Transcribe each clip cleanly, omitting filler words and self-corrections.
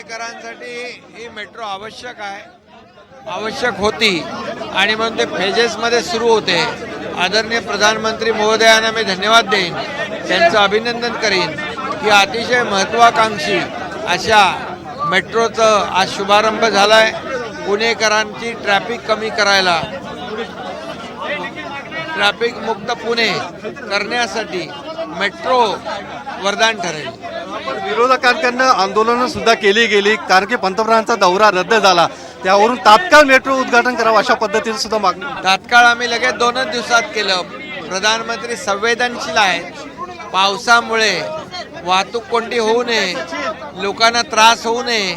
पुणेकरांसाठी ही metro आवश्यक आहे, आवश्यक होती आणि म्हणून ते फेजेसमध्ये सुरू होते. आदरणीय प्रधानमंत्री महोदयांना मी धन्यवाद देईन, त्यांचं अभिनंदन करीन की अतिशय महत्त्वाकांक्षी अशा मेट्रोचं आज शुभारंभ झाला आहे. पुणेकरांची ट्रॅफिक कमी करायला, ट्रॅफिक मुक्त पुणे करण्यासाठी मेट्रो वरदान ठरेल. विरोधकांकडनं आंदोलनं सुद्धा केली गेली, कारण की पंतप्रधानांचा दौरा रद्द झाला, त्यावरून तात्काळ मेट्रो उद्घाटन करावं अशा पद्धतीने सुद्धा मागणी. तात्काळ आम्ही लगेच 2च दिवसात केलं. प्रधानमंत्री संवेदनशील आहेत. पावसामुळे वाहतूक कोंडी होऊ नये, लोकांना त्रास होऊ नये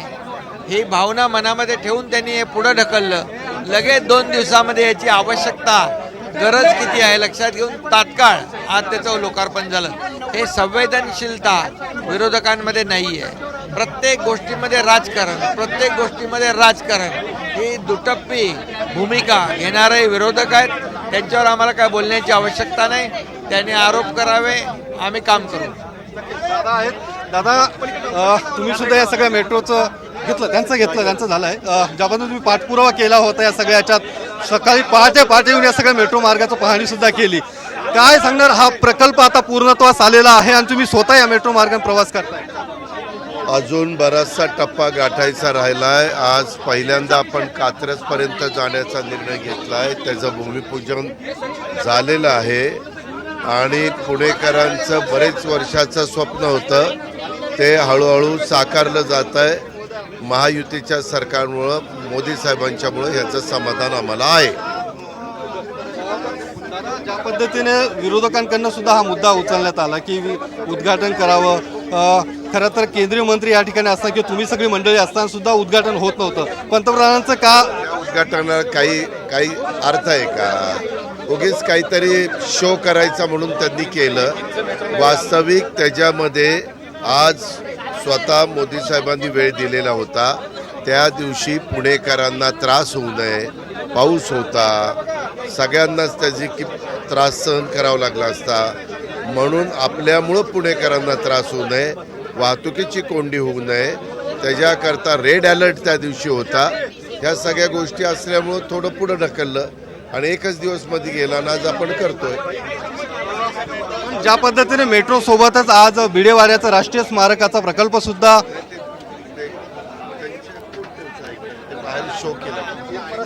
ही भावना मनामध्ये ठेवून त्यांनी हे पुढे ढकललं. लगेच 2 दिवसामध्ये याची आवश्यकता, गरज किती आहे लक्षात घेऊन तात्काळ आज त्याचं लोकार्पण झालं. हे संवेदनशीलता विरोधकांमध्ये नाही आहे. प्रत्येक गोष्टीमध्ये राजकारण, प्रत्येक गोष्टीमध्ये राजकारण ही दुटप्पी भूमिका घेणारे विरोधक आहेत. त्यांच्यावर आम्हाला काय बोलण्याची आवश्यकता नाही. त्यांनी आरोप करावे, आम्ही काम करू. दादा आहेत. दादा, तुम्ही सुद्धा या सगळ्या मेट्रोचं त्यांचं झालं आहे. ज्याबद्दल तुम्ही पाठपुरावा केला होता या सगळ्याच्यात, सकाळी पहाटे येऊन या सगळ्या मेट्रो मार्गाचं पाहणी सुद्धा केली. काय सांगणार, हा प्रकल्प आता पूर्णत्वास आलेला आहे आणि तुम्ही स्वतः या मेट्रो मार्गाने प्रवास करताय. अजून बराचसा टप्पा गाठायचा राहिलाय. आज पहिल्यांदा आपण कात्रजपर्यंत जाण्याचा निर्णय घेतला आहे. त्याचं भूमिपूजन झालेलं आहे आणि पुणेकरांचं बरेच वर्षाचं स्वप्न होतं ते हळूहळू साकारलं जात आहे. महायुतीच्या सरकारमुळं, मोदी साहेबांच्यामुळं याचं समाधान आम्हाला आहे. ज्या पद्धतीने विरोधकांकडनं सुद्धा हा मुद्दा उचलण्यात आला की उद्घाटन करावं, खरं तर केंद्रीय मंत्री या ठिकाणी असताना किंवा तुम्ही सगळी मंडळी असताना सुद्धा उद्घाटन होत नव्हतं. पंतप्रधानांचं का उद्घाटनाला काही अर्थ आहे का? उगीच काहीतरी शो करायचा म्हणून त्यांनी केलं. वास्तविक त्याच्यामध्ये आज स्वतः मोदी साहेबांनी वेळ दिलेला होता. त्या दिवशी पुणेकरांना त्रास होऊ नये, पाऊस होता, सगळ्यांनाच त्याची त्रास सहन करावा लागला असता. म्हणून आपल्यामुळं पुणेकरांना त्रास होऊ नये, वाहतुकीची कोंडी होऊ नये, त्याच्याकरता रेड अलर्ट त्या दिवशी होता. ह्या सगळ्या गोष्टी असल्यामुळं थोडं पुढं ढकललं आणि एकच दिवस मध्ये गेला आणि आज आपण करतोय. ज्या पद्धतीने मेट्रो सोबतच आज भिडेवाड्याचा राष्ट्रीय स्मारकाचा प्रकल्प सुद्धा शो केला.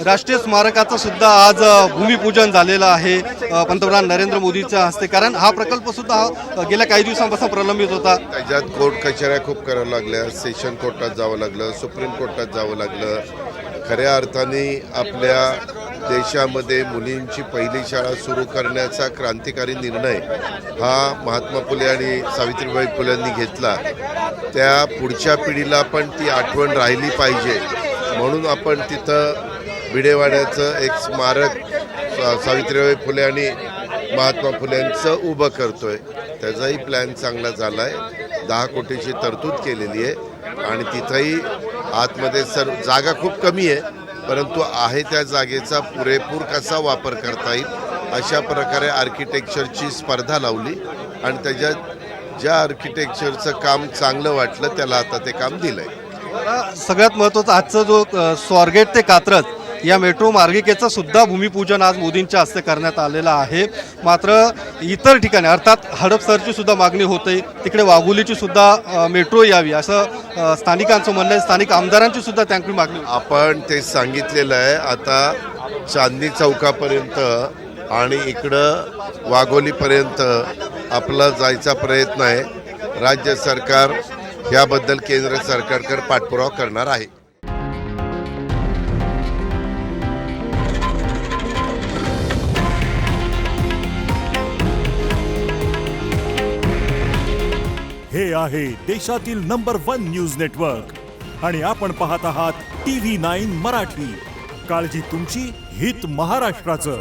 राष्ट्रीय स्मारकाचं सुद्धा आज भूमिपूजन झालेलं आहे पंतप्रधान नरेंद्र मोदींच्या हस्ते, कारण हा प्रकल्प सुद्धा गेल्या काही दिवसांपासून प्रलंबित होता. त्याच्यात कोर्ट कचऱ्या खूप कराव्या लागल्या, सेशन कोर्टात जावं लागलं, सुप्रीम कोर्टात जावं लागलं. खऱ्या अर्थाने आपल्या देशामध्ये मुलींची पहिली शाळा सुरू करण्याचा क्रांतिकारी निर्णय हा महात्मा फुले आणि सावित्रीबाई फुलेंनी घेतला. त्या पुढच्या पिढीला पण ती आठवण राहिली पाहिजे म्हणून आपण तिथं भिडेवाड्याचं एक स्मारक सावित्रीबाई फुले आणि महात्मा फुलेंचं उभं करतोय. त्याचाही प्लॅन चांगला झाला आहे. 10 कोटीची तरतूद केलेली आहे आणि तिथंही आतमध्ये जागा खूप कमी आहे, परंतु आहे त्या जागेचा पुरेपूर कसा वापर करता येईल अशा प्रकारे आर्किटेक्चरची स्पर्धा लावली आणि त्याच्यात ज्या आर्किटेक्चरचं काम चांगलं वाटलं त्याला आता ते काम दिलंय. सगळ्यात महत्त्वाचं आजचं जो स्वारगेट ते कात्रज या मेट्रो मार्गिकेचं सुद्धा भूमिपूजन आज मोदींच्या हस्ते करण्यात आलेलं आहे. मात्र इतर ठिकाणी अर्थात हडपसरची सुद्धा मागणी होते, तिकडे वाघोलीची सुद्धा मेट्रो यावी असं स्थानिकांचं म्हणणं आहे. स्थानिक आमदारांची सुद्धा त्यांची मागणी होती. आपण ते सांगितलेलं आहे. आता चांदणी चौकापर्यंत आणि इकडं वाघोलीपर्यंत आपला जायचा प्रयत्न आहे. राज्य सरकार याबद्दल केंद्र सरकारकडे पाठपुरावा करणार आहे. हे आहे देशातील नंबर 1 न्यूज नेटवर्क आणि आपण पाहत आहात TV9 मराठी. काळजी तुमची, हित महाराष्ट्राचं.